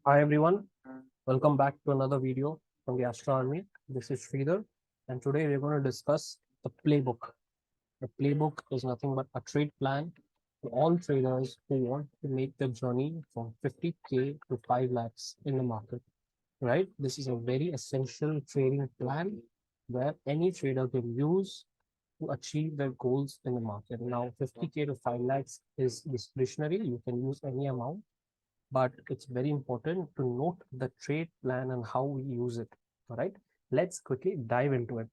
Hi everyone, welcome back to another video from the Astro Army. This is Sridhar, and today we're going to discuss the playbook. The playbook is nothing but a trade plan for all traders who want to make the journey from 50K to 5 lakhs in the market. Right? This is a very essential trading plan where any trader can use to achieve their goals in the market. Now, 50K to 5 lakhs is discretionary. You can use any amount, but it's very important to note the trade plan and how we use it. All right, let's quickly dive into it.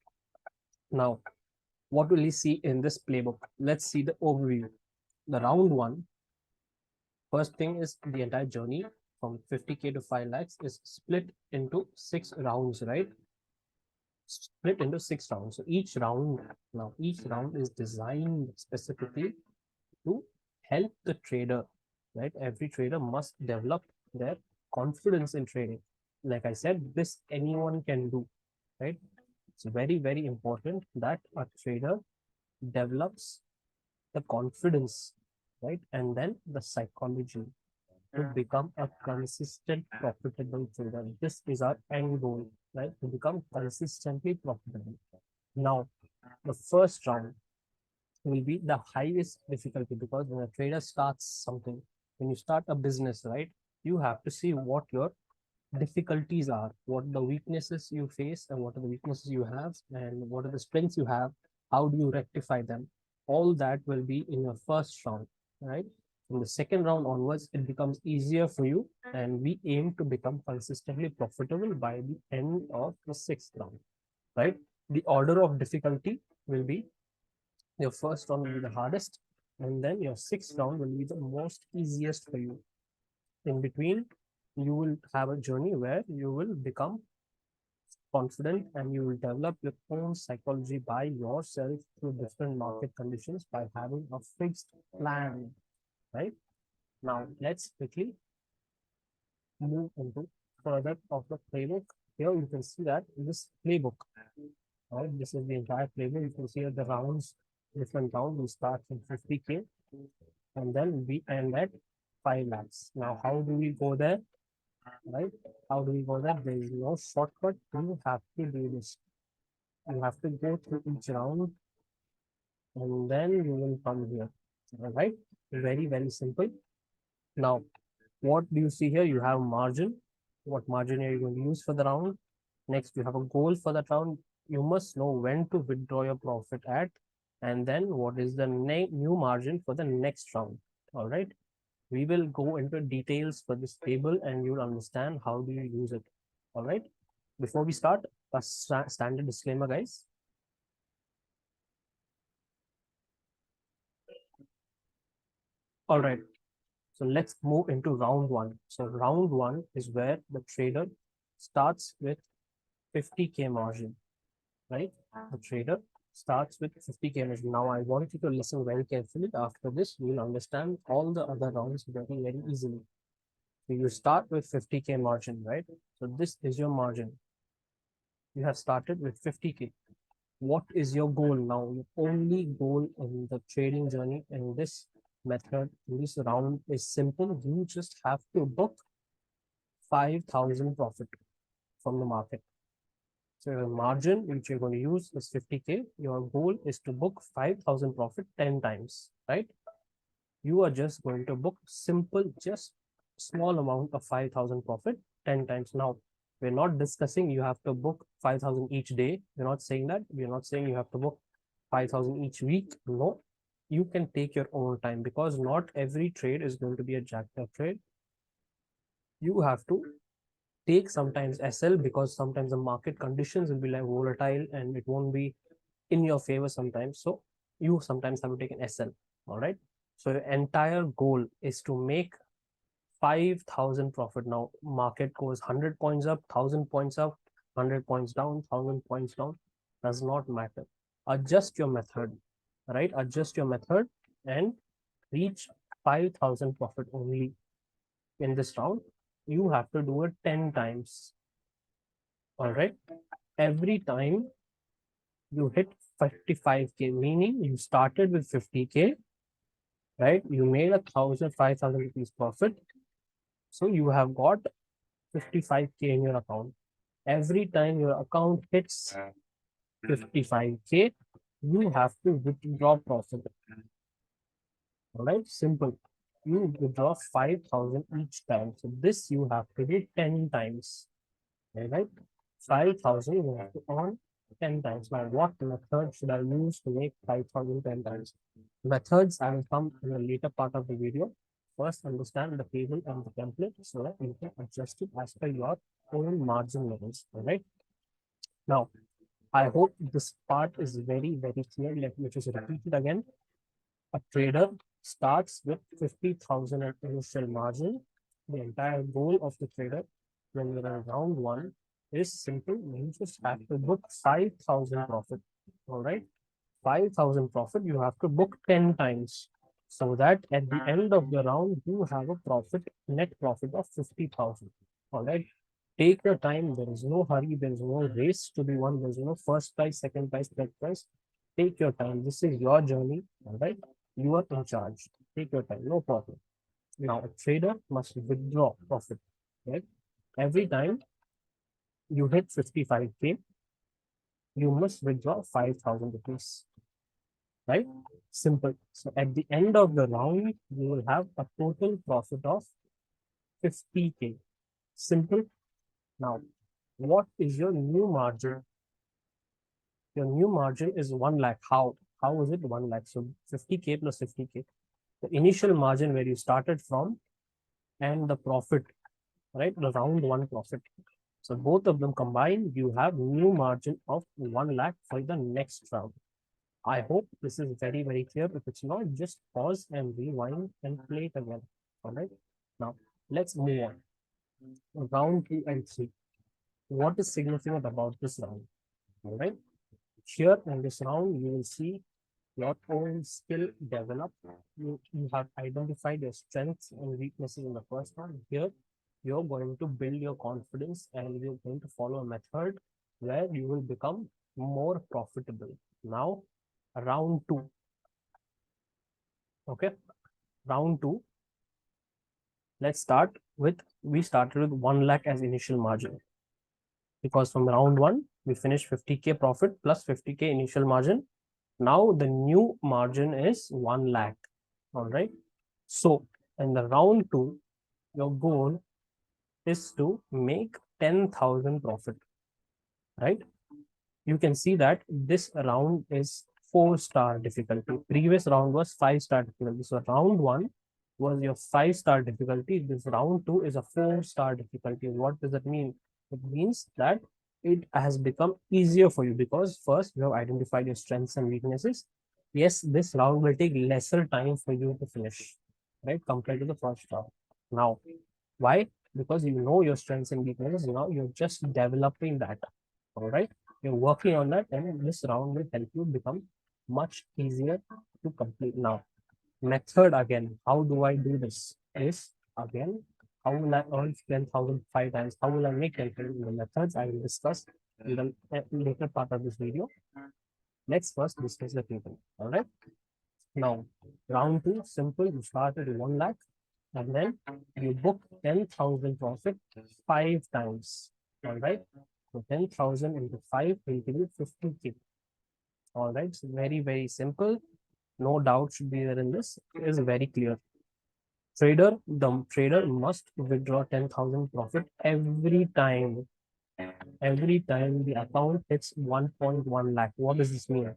Now, what will we see in this playbook? Let's see the overview. The round one, first thing is the entire journey from 50K to 5 lakhs is split into 6 rounds, right? Split into 6 rounds. So each round is designed specifically to help the trader, right? Every trader must develop their confidence in trading. Like I said, this anyone can do, right? It's very, very important that a trader develops the confidence, right? And then the psychology to become a consistent, profitable trader. This is our end goal, right? To become consistently profitable. Now, the first round will be the highest difficulty because when a trader starts something, when you start a business, right, you have to see what your difficulties are, what the weaknesses you face, and what are the weaknesses you have, and what are the strengths you have. How do you rectify them? All that will be in your first round, right? From the second round onwards, it becomes easier for you, and we aim to become consistently profitable by the end of the sixth round, right? The order of difficulty will be your first round will be the hardest, and then your sixth round will be the most easiest for you. In between, you will have a journey where you will become confident and you will develop your own psychology by yourself through different market conditions by having a fixed plan. Right now, let's quickly move into further of the playbook. Here you can see that in this playbook, right? This is the entire playbook. You can see the rounds, different rounds. We start from 50K and then we end at 5 lakhs. Now, how do we go there? Right? How do we go there? There is no shortcut. You have to do this. You have to go through each round and then you will come here. All right? Very, very simple. Now, what do you see here? You have margin. What margin are you going to use for the round? Next, you have a goal for that round. You must know when to withdraw your profit at, and then what is the new margin for the next round. All right. We will go into details for this table and you'll understand how do you use it. All right. Before we start, a standard disclaimer, guys. All right. So let's move into round one. So round one is where the trader starts with 50K margin, right? The trader starts with 50K margin. Now I want you to listen very carefully. After this, you will understand all the other rounds very, very easily. So you start with 50K margin, right? So this is your margin. You have started with 50K. What is your goal now? Your only goal in the trading journey in this method, in this round is simple. You just have to book 5,000 profit from the market. So your margin which you're going to use is 50K. Your goal is to book 5,000 profit 10 times, right? You are just going to book simple, just small amount of 5,000 profit 10 times. Now, we're not discussing you have to book 5,000 each day. We're not saying that. We're not saying you have to book 5,000 each week. No, you can take your own time because not every trade is going to be a jackpot trade. You have to take sometimes SL because sometimes the market conditions will be like volatile and it won't be in your favor sometimes. So you sometimes have to take an SL. All right. So your entire goal is to make 5,000 profit. Now market goes 100 points up, 1,000 points up, 100 points down, 1,000 points down. Does not matter. Adjust your method, right? Adjust your method and reach 5,000 profit only in this round. You have to do it 10 times. All right. Every time you hit 55K, meaning you started with 50K, right? You made 5,000 rupees profit. So you have got 55K in your account. Every time your account hits 55K, you have to withdraw profit. All right, simple. You withdraw 5,000 each time. So this you have to do 10 times. All right, 5,000 you have to earn 10 times. Now, what method should I use to make 5,000 10 times? Methods I will come in a later part of the video. First, understand the table and the template so that you can adjust it as per your own margin levels. All right. Now, I hope this part is very, very clear. Let me just repeat it again. A trader starts with 50,000 at initial margin. The entire goal of the trader when you're in round one is simple. You just have to book 5,000 profit. All right. 5,000 profit, you have to book 10 times so that at the end of the round, you have a profit, net profit of 50,000. All right. Take your time. There is no hurry. There is no race to be won. There's no first prize, second prize, third prize. Take your time. This is your journey. All right. You are in charge. Take your time. No problem. Now, a trader must withdraw profit. Right. Every time you hit 55K, you must withdraw 5,000 rupees. Right? Simple. So at the end of the round, you will have a total profit of 50K. Simple. Now, what is your new margin? Your new margin is 1 lakh. How? How is it 1 lakh? So 50K plus 50K. The initial margin where you started from and the profit, right? The round one profit. So both of them combined, you have new margin of 1 lakh for the next round. I hope this is very, very clear. If it's not, just pause and rewind and play it again. All right. Now, let's move on. Round two and three. What is significant about this round? All right. Here in this round, you will see your own skill develop. You have identified your strengths and weaknesses in the first round. Here, you're going to build your confidence and you're going to follow a method where you will become more profitable. Now, round two. Okay. Round two. Let's start with, we started with 1 lakh as initial margin because from round one, we finished 50K profit plus 50K initial margin. Now the new margin is 1 lakh. All right. So in the round two, your goal is to make 10,000 profit, right? You can see that this round is 4-star difficulty. Previous round was 5-star difficulty. So round one was your 5-star difficulty. This round two is a 4-star difficulty. What does that mean? It means that it has become easier for you because first you have identified your strengths and weaknesses. Yes, this round will take lesser time for you to finish, right? Compared to the first round. Now, why? Because you know your strengths and weaknesses. Now you're just developing that. All right. You're working on that, and this round will help you become much easier to complete. Now, method again. How do I do this? Is again, how will I earn 10,000 5 times? How will I make 10,000? The methods I will discuss in the later part of this video. Let's first discuss the table. All right. Now, round two, simple. You start at 1 lakh and then you book 10,000 profit 5 times. All right. So 10,000 into 5 will give you 50K. All right. So very, very simple. No doubt should be there in this. It is very clear. The trader must withdraw 10,000 profit every time. Every time the account hits 1.1 lakh. What does this mean?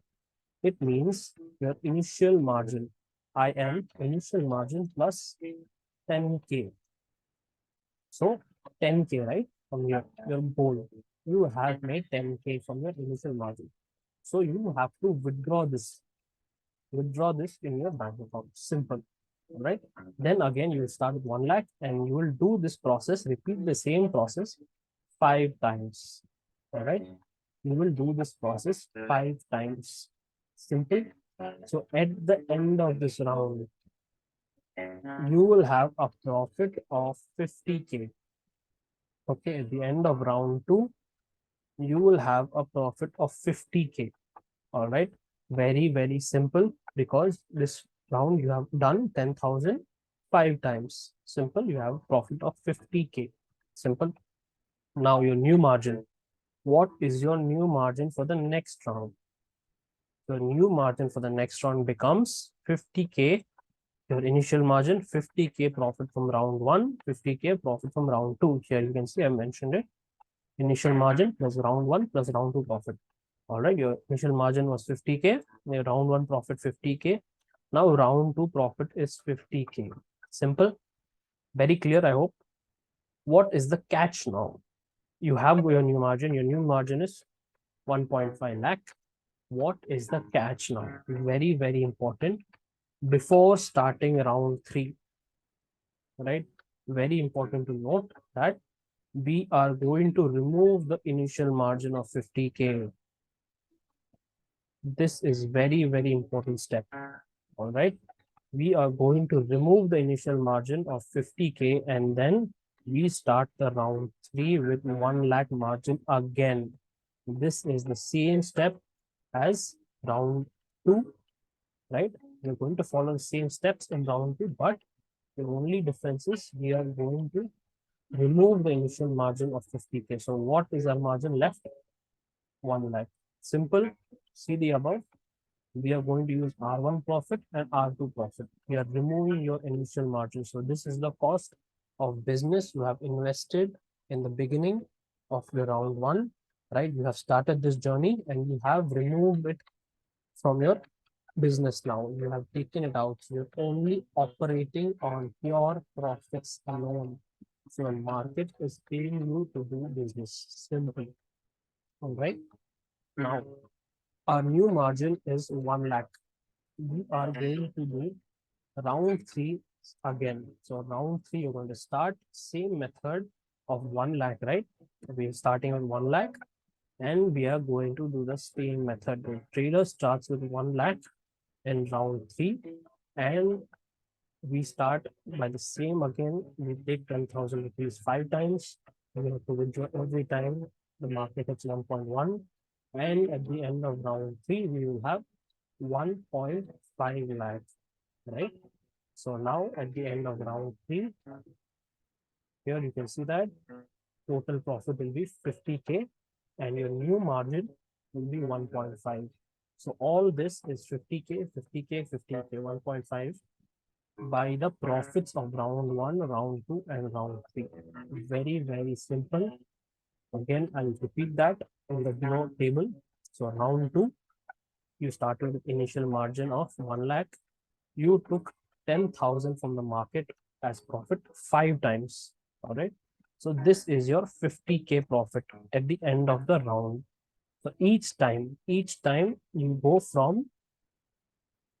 It means your initial margin, IM, initial margin plus 10K. So 10K, right? From your goal. You have made 10K from your initial margin. So you have to withdraw this. Withdraw this in your bank account. Simple. Right? Then again, you will start with 1 lakh and you will do this process, repeat the same process 5 times. All right? You will do this process 5 times. Simple. So at the end of this round, you will have a profit of 50K. Okay, at the end of round two, you will have a profit of 50K. All right, very, very simple because this round you have done 10,000 5 times. Simple. You have a profit of 50K. Simple. Now your new margin. What is your new margin for the next round? Your new margin for the next round becomes 50K. Your initial margin, 50K profit from round 1, 50K profit from round 2. Here you can see I mentioned it. Initial margin plus round 1 plus round 2 profit. All right, your initial margin was 50K, your round 1 profit 50K. Now round 2 profit is 50K. Simple, very clear, I hope. What is the catch now? You have your new margin is 1.5 lakh. What is the catch now? Very, very important. Before starting round 3, right? Very important to note that we are going to remove the initial margin of 50K. This is very, very important step. All right. We are going to remove the initial margin of 50K and then we start the round 3 with 1 lakh margin again. This is the same step as round 2, right? We're going to follow the same steps in round 2, but the only difference is we are going to remove the initial margin of 50K. So what is our margin left? 1 lakh. Simple. See the above. We are going to use R1 profit and R2 profit. We are removing your initial margin. So this is the cost of business you have invested in the beginning of your round 1, right? You have started this journey and you have removed it from your business now. You have taken it out. So you're only operating on pure profits alone. So the market is paying you to do business. Simple. All right. Now, our new margin is 1 lakh. We are going to do round 3 again. So round 3, you're going to start same method of 1 lakh, right? We're starting with 1 lakh and we are going to do the same method. The trader starts with 1 lakh in round 3 and we start by the same again. We take 10,000 rupees 5 times. We have to withdraw every time the market hits 1.1. And at the end of round 3, we will have 1.5 lakhs, right? So now at the end of round 3, here you can see that total profit will be 50K and your new margin will be 1.5. So all this is 50K, 50K, 50K, 1.5 by the profits of round 1, round 2, and round 3. Very, very simple. Again, I'll repeat that in the below table. So round 2, you started with initial margin of 1 lakh. You took 10,000 from the market as profit 5 times. All right. So this is your 50K profit at the end of the round. So each time you go from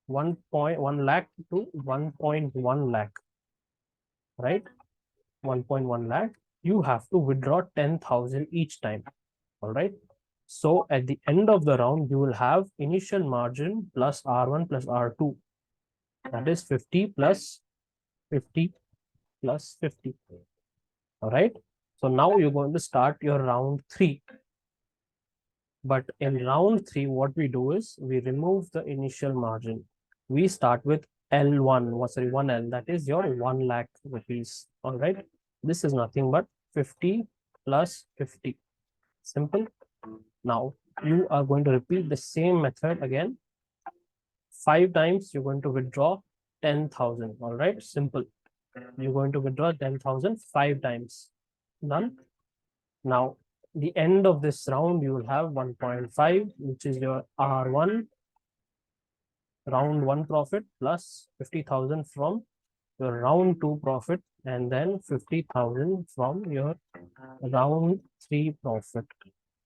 1.1 lakh to 1.1 lakh, right? 1.1 lakh, you have to withdraw 10,000 each time. All right. So at the end of the round, you will have initial margin plus R1 plus R2. That is 50 plus 50 plus 50. All right. So now you're going to start your round 3. But in round 3, what we do is we remove the initial margin. We start with L1, sorry, 1L, that is your 1 lakh rupees. All right. This is nothing but 50 plus 50. Simple. Now you are going to repeat the same method again. 5 times you're going to withdraw 10,000. All right. Simple. You're going to withdraw 10,000 5 times. Done. Now, the end of this round, you will have 1.5, which is your R1 round 1 profit plus 50,000 from your round 2 profit and then 50,000 from your round 3 profit.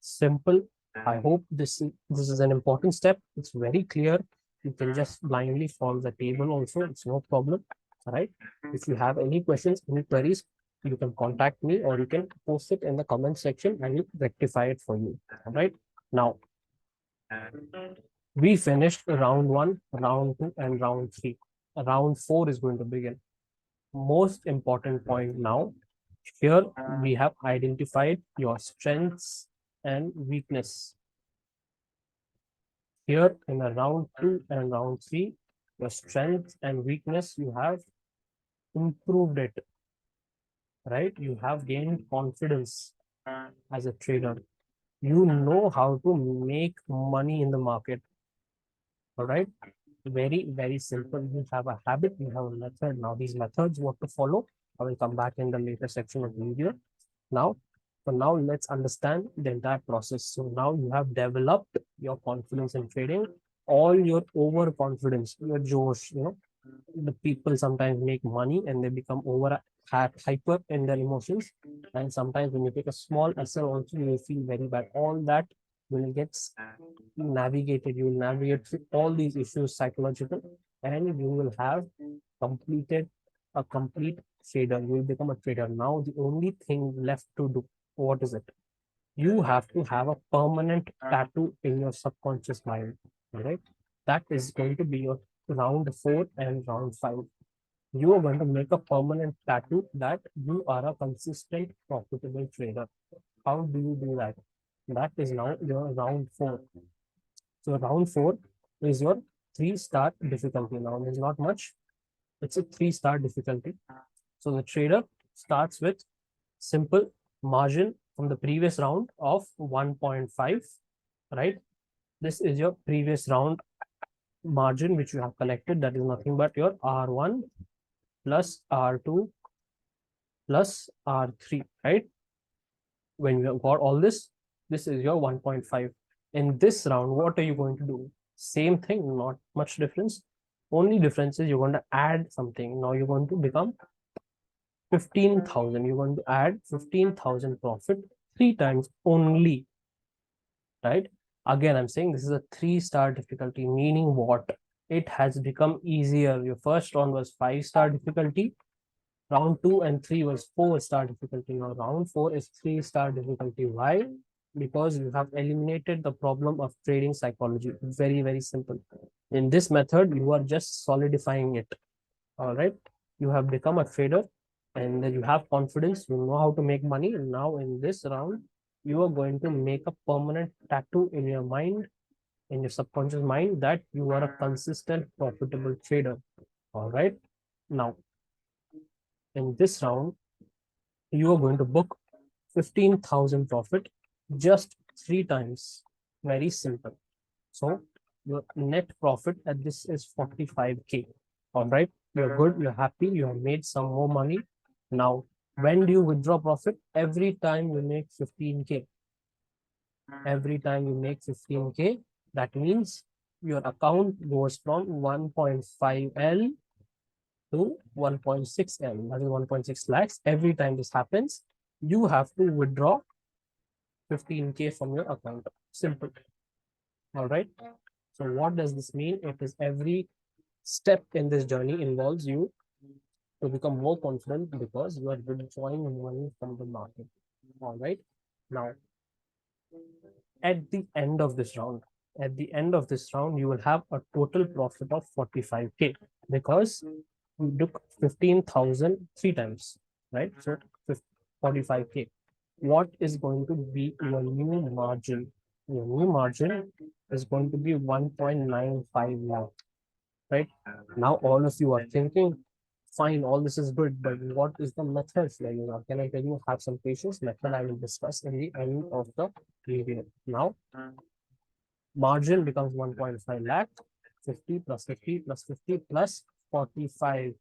Simple. I hope this is an important step. It's very clear. You can just blindly follow the table also. It's no problem. All right. If you have any questions, any queries, you can contact me or you can post it in the comment section and we'll rectify it for you. All right. Now, we finished round 1, round 2, and round 3. Round 4 is going to begin. Most important point now. Here we have identified your strengths and weakness. Here in a round 2 and round 3, your strength and weakness you have improved it, right? You have gained confidence as a trader. You know how to make money in the market. All right. Very, very simple. You have a habit, you have a method. Now, these methods, what to follow, I will come back in the later section of the video. Now, so now let's understand the entire process. So now you have developed your confidence in trading, all your overconfidence, your Josh, the people sometimes make money and they become hyper in their emotions. And sometimes when you take a small SL also, you will feel very bad. All that will get navigated. You will navigate through all these issues psychological, and you will have completed a complete trader. You will become a trader. Now the only thing left to do, what is it? You have to have a permanent tattoo in your subconscious mind. Right? That is going to be your round 4 and round 5. You are going to make a permanent tattoo that you are a consistent profitable trader. How do you do that? That is now your round 4. So round 4 is your 3-star difficulty. Now there's not much. It's a 3-star difficulty. So the trader starts with simple margin from the previous round of 1.5, right? This is your previous round margin which you have collected. That is nothing but your R1 plus R2 plus R3, right? When you have got all this is your 1.5. In this round, what are you going to do? Same thing, not much difference. Only difference is you're going to add something. Now you're going to become 15,000. You're going to add 15,000 profit 3 times only, right? Again, I'm saying this is a 3-star difficulty, meaning what? It has become easier. Your first round was 5-star difficulty. Round 2 and 3 was 4-star difficulty. Now round 4 is 3-star difficulty. Why? Because you have eliminated the problem of trading psychology. Very, very simple. In this method, you are just solidifying it. All right. You have become a trader and then you have confidence. You know how to make money. And now in this round, you are going to make a permanent tattoo in your mind, in your subconscious mind, that you are a consistent, profitable trader. All right. Now, in this round, you are going to book 15,000 profit just 3 times. Very simple. So your net profit at this is 45K. All right. You're good. You're happy. You have made some more money. Now, when do you withdraw profit? Every time you make 15K. Every time you make 15K, that means your account goes from 1.5L to 1.6L. That is 1.6 lakhs. Every time this happens, you have to withdraw 15K from your account. Simple. All right. So what does this mean? It is every step in this journey involves you to become more confident because you are withdrawing money from the market. All right. Now, at the end of this round, you will have a total profit of 45K because you took 15,000 3 times, right? So 45K. What is going to be your new margin? Your new margin is going to be 1.95 lakh, right? Now all of you are thinking, fine, all this is good, but what is the method? Can I tell you, have some patience? Method I will discuss in the end of the video. Now, margin becomes 1.5 lakh, 50 plus 50 plus 50 plus 45.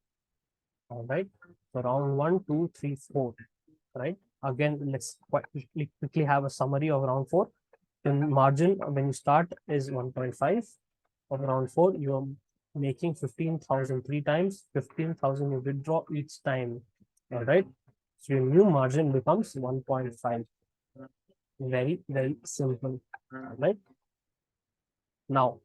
All right. So round 1, 2, 3, 4. Right. Again, let's quickly have a summary of round 4. The margin when you start is 1.5. Of round 4, you are making 15,000 3 times. 15,000 you withdraw each time. All right. So your new margin becomes 1.5. Very, very simple. All right. Now,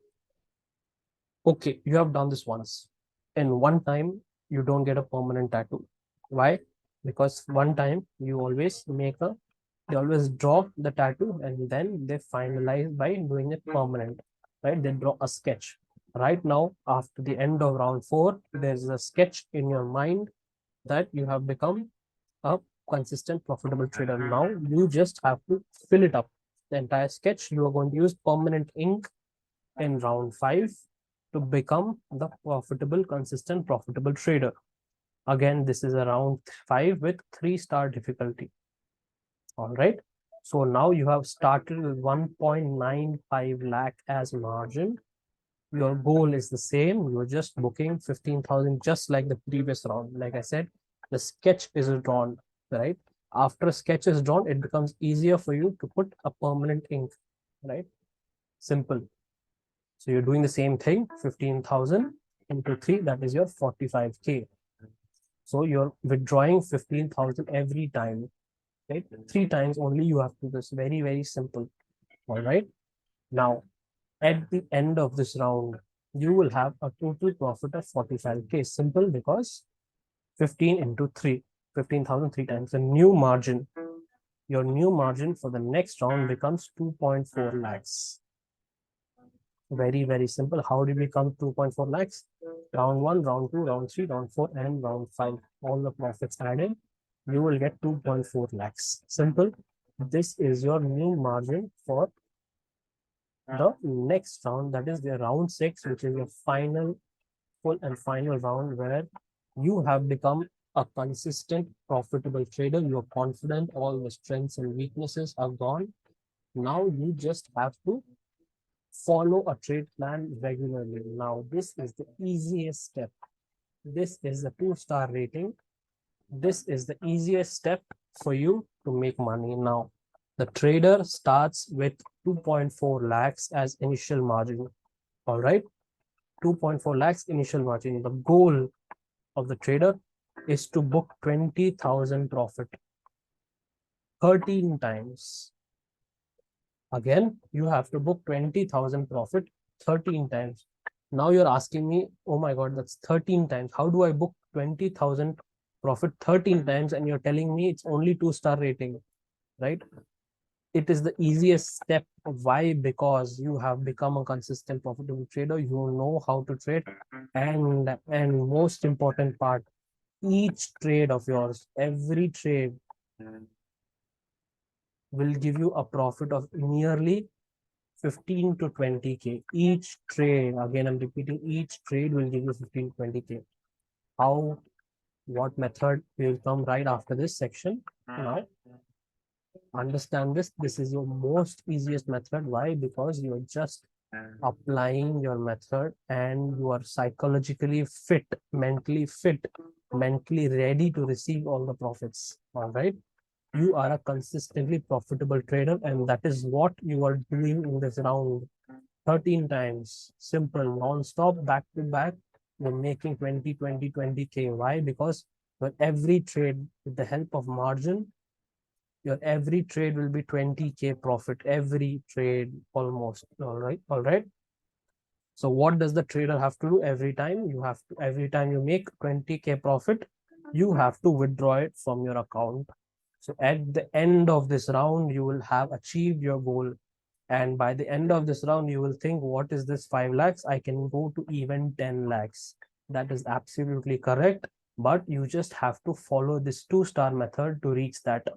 okay, you have done this once. In one time, you don't get a permanent tattoo. Why? Because one time you always they always draw the tattoo and then they finalize by doing it permanent, right? They draw a sketch. Right now, after the end of round 4, there's a sketch in your mind that you have become a consistent, profitable trader. Now you just have to fill it up. The entire sketch, you are going to use permanent ink in round 5 to become the profitable, consistent, profitable trader. Again, this is a round 5 with 3-star difficulty. All right. So now you have started with 1.95 lakh as margin. Your goal is the same. You're just booking 15,000, just like the previous round. Like I said, the sketch is drawn, right? After a sketch is drawn, it becomes easier for you to put a permanent ink, right? Simple. So you're doing the same thing, 15,000 into 3, that is your 45K. So you're withdrawing 15,000 every time, right? 3 times only you have to do this. Very, very simple. All right. Now, at the end of this round, you will have a total profit of 45K. Simple, because 15 into 3, 15,000 3 times. The new margin, your new margin for the next round becomes 2.4 lakhs. Very, very simple. How did we come 2.4 lakhs? Round 1, round 2, round 3, round 4, and round 5. All the profits added, you will get 2.4 lakhs. Simple. This is your new margin for the next round, that is the round 6, which is your final, full and final round, where you have become a consistent, profitable trader. You're confident, all the strengths and weaknesses are gone. Now you just have to follow a trade plan regularly. Now, this is the easiest step. This is a 2-star rating. This is the easiest step for you to make money. Now, the trader starts with 2.4 lakhs as initial margin. All right. 2.4 lakhs initial margin. The goal of the trader is to book 20,000 profit 13 times. Again, you have to book 20,000 profit 13 times. Now you're asking me, oh my God, that's 13 times. How do I book 20,000 profit 13 times? And you're telling me it's only 2-star rating, right? It is the easiest step. Why? Because you have become a consistent profitable trader. You know how to trade. And most important part, each trade of yours, every trade will give you a profit of nearly 15 to 20K. Each trade, again, I'm repeating, each trade will give you 15 to 20K. How, what method will come right after this section. Now, understand this. This is your most easiest method. Why? Because you're just applying your method and you are psychologically fit, mentally ready to receive all the profits. All right. You are a consistently profitable trader, and that is what you are doing in this round. 13 times, simple, non-stop, back to back. You're making 20K. Why? Because your every trade, with the help of margin, your every trade will be 20K profit. Every trade, almost. All right. All right. So what does the trader have to do every time? Every time you make 20K profit, you have to withdraw it from your account. So at the end of this round, you will have achieved your goal. And by the end of this round, you will think, what is this 5 lakhs? I can go to even 10 lakhs. That is absolutely correct. But you just have to follow this 2-star method to reach that,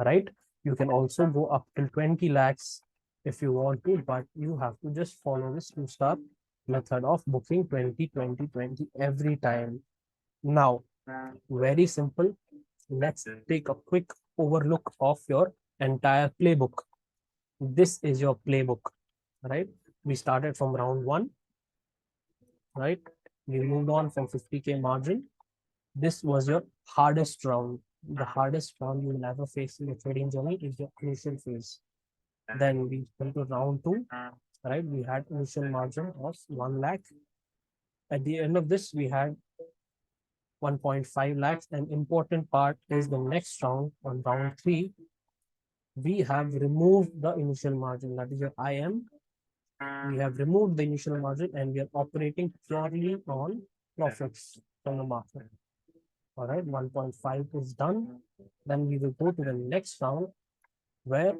right? You can also go up till 20 lakhs if you want to, but you have to just follow this 2-star method of booking 20 every time. Now, very simple. Let's take a quick overlook of your entire playbook. This is your playbook, right? We started from round 1, right? We moved on from 50K margin. This was your hardest round. The hardest round you will ever face in your trading journey is your initial phase. Then we went to round 2, right? We had initial margin of 1 lakh. At the end of this, we had 1.5 lakhs. An important part is the next round. On round 3, we have removed the initial margin, that is your IM. We have removed the initial margin and we are operating purely on profits from the market. All right, 1.5 is done. Then we will go to the next round, where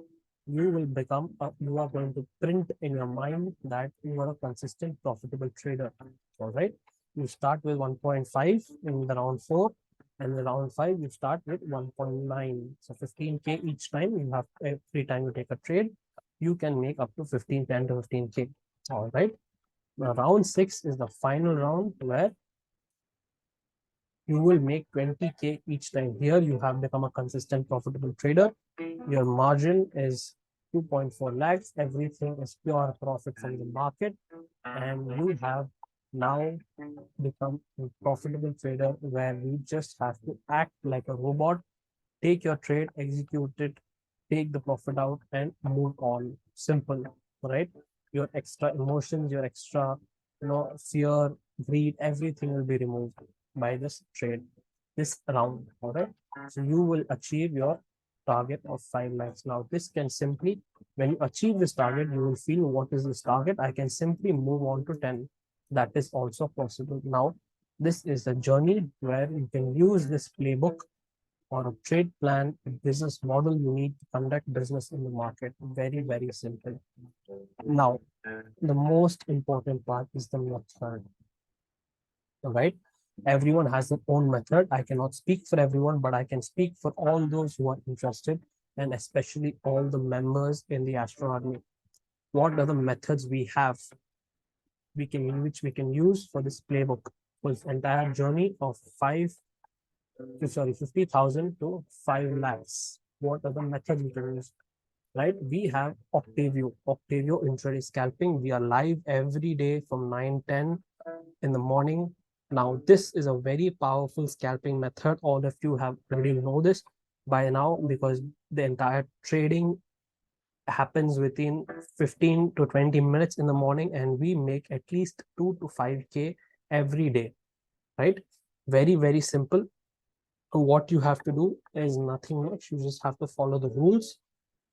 you are going to print in your mind that you are a consistent profitable trader. All right, you start with 1.5 in the round 4, and in round 5 you start with 1.9. So 15K each time. You have, every time you take a trade, you can make up to 10 to 15K. All right. Now, round 6 is the final round, where you will make 20K each time. Here you have become a consistent profitable trader. Your margin is 2.4 lakhs. Everything is pure profit from the market. And you have now become a profitable trader where you just have to act like a robot, take your trade, execute it, take the profit out, and move on. Simple, right? Your extra emotions, your extra, fear, greed, everything will be removed by this trade, this round. All right. So you will achieve your target of 5 lakhs. Now, this can simply, when you achieve this target, you will feel what is this target? I can simply move on to 10. That is also possible. Now, this is a journey where you can use this playbook or a trade plan, a business model you need to conduct business in the market. Very, very simple. Now, the most important part is the method, right? Everyone has their own method. I cannot speak for everyone, but I can speak for all those who are interested, and especially all the members in the Astro Army. What are the methods we have which we can use for this playbook for this entire journey of 50,000 to 5 lakhs? What are the methods we can use? Right? We have Octavio intraday scalping. We are live every day from 9:10 in the morning. Now, this is a very powerful scalping method. All of you have already know this by now because the entire trading happens within 15 to 20 minutes in the morning, and we make at least 2 to 5K every day, right? Very, very simple. What you have to do is nothing much. You just have to follow the rules,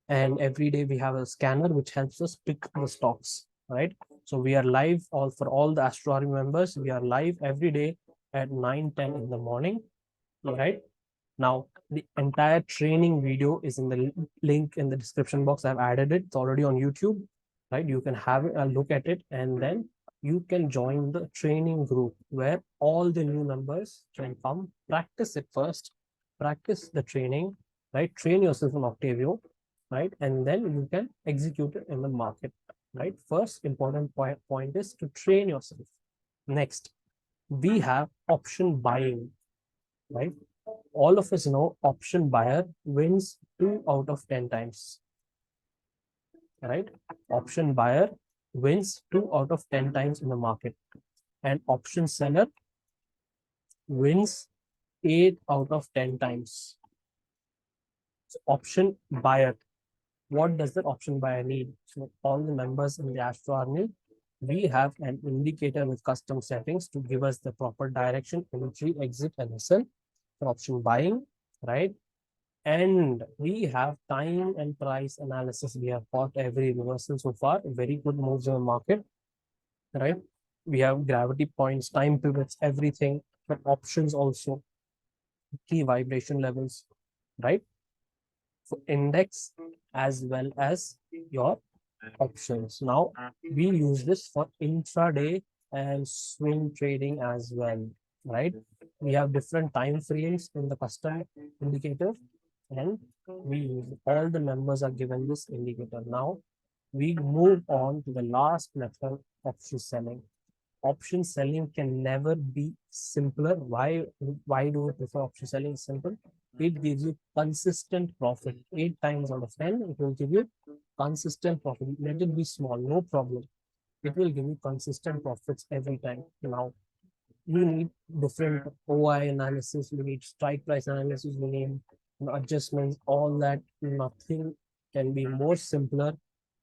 and every day we have a scanner which helps us pick the stocks, right? So we are live all for all the Astro Army members. We are live every day at 9:10 in the morning, right? Now, the entire training video is in the link in the description box. I've added it. It's already on YouTube, right? You can have a look at it, and then you can join the training group where all the new members can come practice it first, practice the training, right? Train yourself on Octavio, right? And then you can execute it in the market, right? First important point is to train yourself. Next, we have option buying, right? All of us know option buyer wins 2 out of 10 times, right? Option buyer wins 2 out of 10 times in the market, and option seller wins 8 out of 10 times. So option buyer, what does that option buyer need? So all the members in the Astro Army, we have an indicator with custom settings to give us the proper direction, entry, exit, and sell for option buying, right? And we have time and price analysis. We have got every reversal so far, very good moves in the market, right? We have gravity points, time pivots, everything, but options also, key vibration levels, right? For index as well as your options. Now, we use this for intraday and swing trading as well, right? We have different time frames in the custom indicator, and we use all the members are given this indicator. Now, we move on to the last method, option selling. Option selling can never be simpler. Why do we prefer option selling? Simple. It gives you consistent profit. 8 times out of 10, it will give you consistent profit. Let it be small, no problem. It will give you consistent profits every time. Now, you need different OI analysis, you need strike price analysis, you need adjustments, all that. Nothing can be more simpler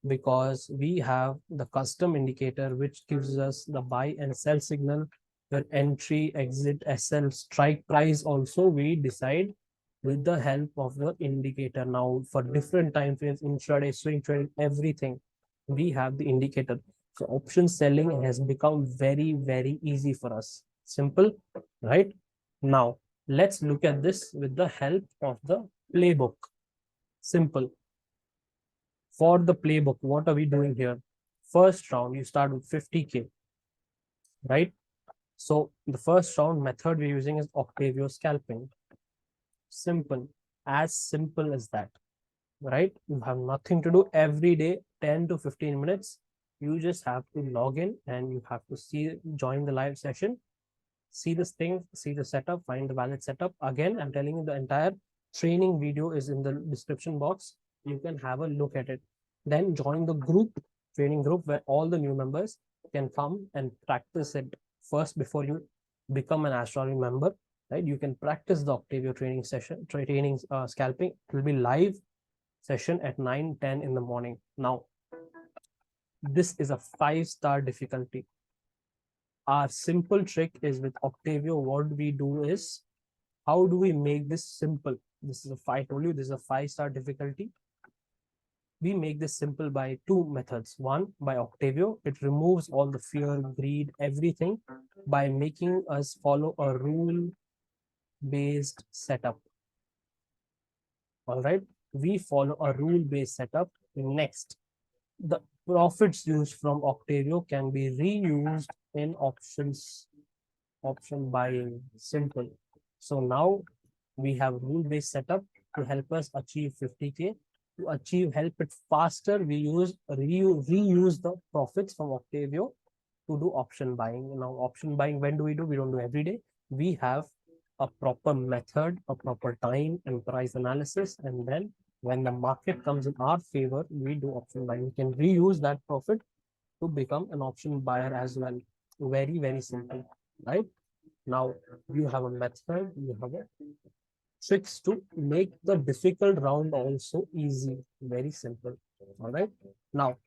because we have the custom indicator which gives us the buy and sell signal, your entry, exit, SL, strike price also we decide with the help of the indicator. Now, for different time frames, intraday, swing trade, everything, we have the indicator. So option selling has become very, very easy for us. Simple, right? Now, let's look at this with the help of the playbook. Simple. For the playbook, what are we doing here? First round, you start with 50K, right? So the first round method we're using is Octavio scalping. Simple, as simple as that, right? You have nothing to do every day, 10 to 15 minutes. You just have to log in and you have to join the live session. See this thing, see the setup, find the valid setup. Again, I'm telling you the entire training video is in the description box. You can have a look at it. Then join the group, training group, where all the new members can come and practice it first before you become an astronomy member. Right? You can practice the Octavio training session, training scalping. It will be live session at 9:10 in the morning. Now, this is a 5-star difficulty. Our simple trick is with Octavio, what we do is, how do we make this simple? This is a five, I told you this is a 5-star difficulty. We make this simple by two methods. One, by Octavio, it removes all the fear, greed, everything by making us follow a rule-based setup. All right, we follow a rule-based setup. Next, the profits used from Octavio can be reused in option buying. Simple. So now we have rule-based setup to help us achieve 50K. To achieve, help it faster, we reuse the profits from Octavio to do option buying. Now, option buying, when do? We don't do every day. We have a proper method, a proper time and price analysis, and then when the market comes in our favor, we do option buying. We can reuse that profit to become an option buyer as well. Very, very simple, right? Now you have a method, you have a tricks to make the difficult round also easy. Very simple. All right. Now,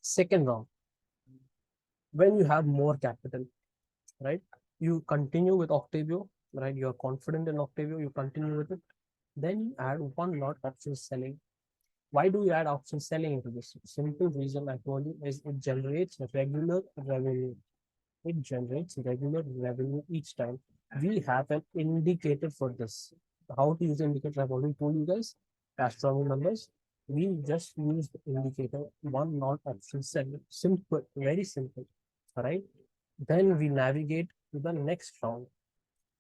second round, when you have more capital, right? You continue with Octavio, right? You're confident in Octavio, you continue with it. Then you add one lot option selling. Why do you add option selling into this? Simple reason I told you is it generates regular revenue. It generates regular revenue each time. We have an indicator for this. How to use the indicator, I've already told you guys. Astronomy numbers. We just use the indicator, one not option seven. Simple, very simple. All right. Then we navigate to the next round.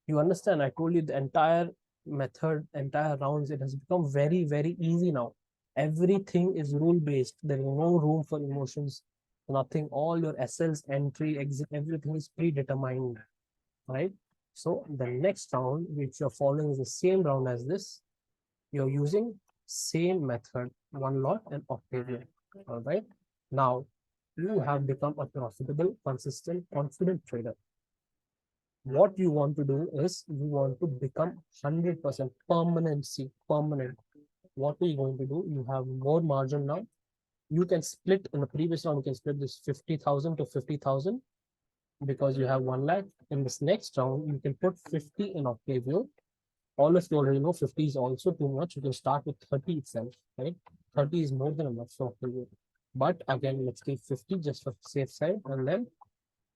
You understand? I told you the entire method, entire rounds, it has become very, very easy now. Everything is rule based. There is no room for emotions, nothing. All your SLs, entry, exit, everything is predetermined, right? So the next round, which you're following, is the same round as this. You're using same method, one lot and Octavio. All right. Now you have become a profitable, consistent, confident trader. What you want to do is you want to become 100% permanency, permanent. What are you going to do? You have more margin now. You can split in the previous round, you can split this 50,000 to 50,000 because you have 1 lakh. In this next round, you can put 50 in Octavio. All of you already know 50 is also too much. You can start with 30 itself, right? 30 is more than enough for Octavio. But again, let's take 50 just for safe side, and then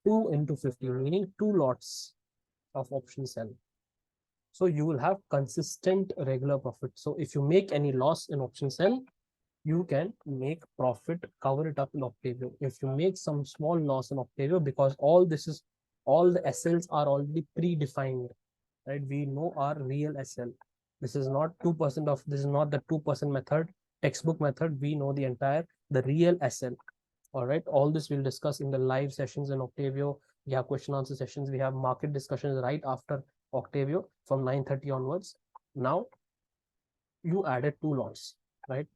2 into 50, meaning 2 lots of option sell. So you will have consistent regular profit. So if you make any loss in option sell, you can make profit, cover it up in Octavio. If you make some small loss in Octavio, because all the SLs are already predefined, right? We know our real SL. This is not 2% of, this is not the 2% method, textbook method. We know the real SL. All right. All this we'll discuss in the live sessions in Octavio. We have question answer sessions. We have market discussions right after Octavio from 9:30 onwards. Now you added 2 lots, right?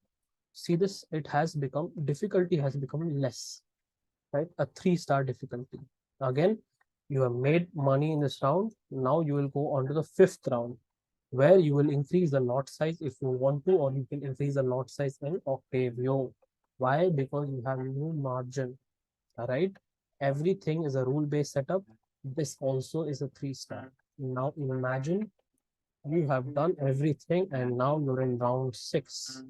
See this, it has become, difficulty has become less, right? A 3-star difficulty. Again, you have made money in this round. Now you will go on to the 5th round where you will increase the lot size if you want to, or you can increase the lot size in Octavio. Why? Because you have new margin. All right. Everything is a rule-based setup. This also is a 3-star. Now imagine you have done everything and now you're in round 6.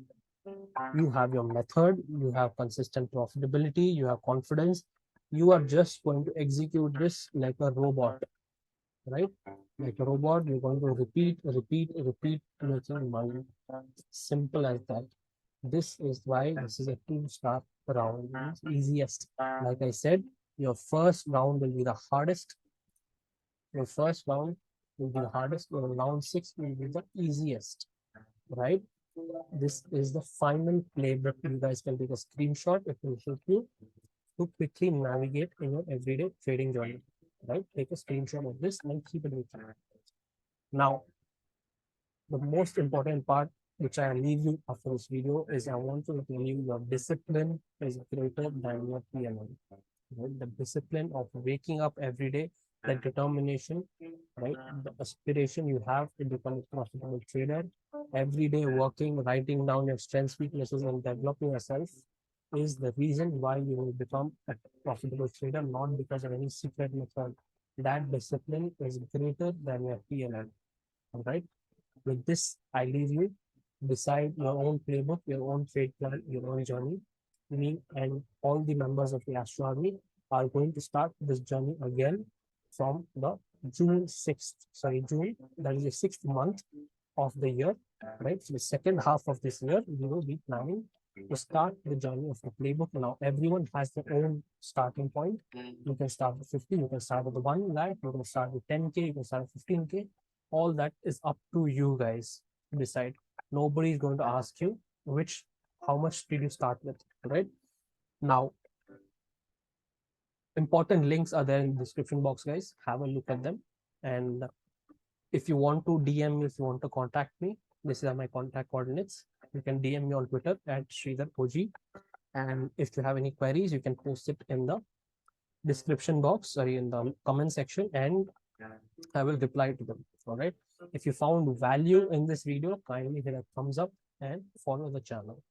You have your method, you have consistent profitability, you have confidence. You are just going to execute this like a robot, right? Like a robot, you're going to repeat, making money. Simple as that. This is why this is a 2-star round. It's easiest. Like I said, your first round will be the hardest. Your first round will be the hardest. Your round 6 will be the easiest, right? This is the final playbook. You guys can take a screenshot. It will help you to quickly navigate in your everyday trading journey. right? Take a screenshot of this and keep it with you. Now, the most important part which I leave you after this video is I want to tell you your discipline is greater than your PNL. Right? The discipline of waking up every day, the determination, right? The aspiration you have to become a profitable trader, every day working, writing down your strengths, weaknesses, and developing yourself is the reason why you will become a profitable trader, not because of any secret method. That discipline is greater than your PNL. All right. With this, I leave you. Decide your own playbook, your own trade plan, your own journey. Me and all the members of the Astro Army are going to start this journey again from the June 6th. Sorry, June, that is the sixth month of the year, right? So the second half of this year, we will be planning to start the journey of the playbook. Now, everyone has their own starting point. You can start with 50, you can start with 1 lakh, you can start with 10K, you can start with 15K. All that is up to you guys to decide. Nobody is going to ask you how much did you start with, right? Now, important links are there in the description box, guys. Have a look at them. And if you want to DM me, if you want to contact me, these are my contact coordinates. You can DM me on Twitter at Sridhar OG. And if you have any queries, you can post it in the description box, sorry, in the comment section, and I will reply to them. All right. If you found value in this video, kindly hit a thumbs up and follow the channel.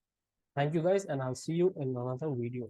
Thank you guys, and I'll see you in another video.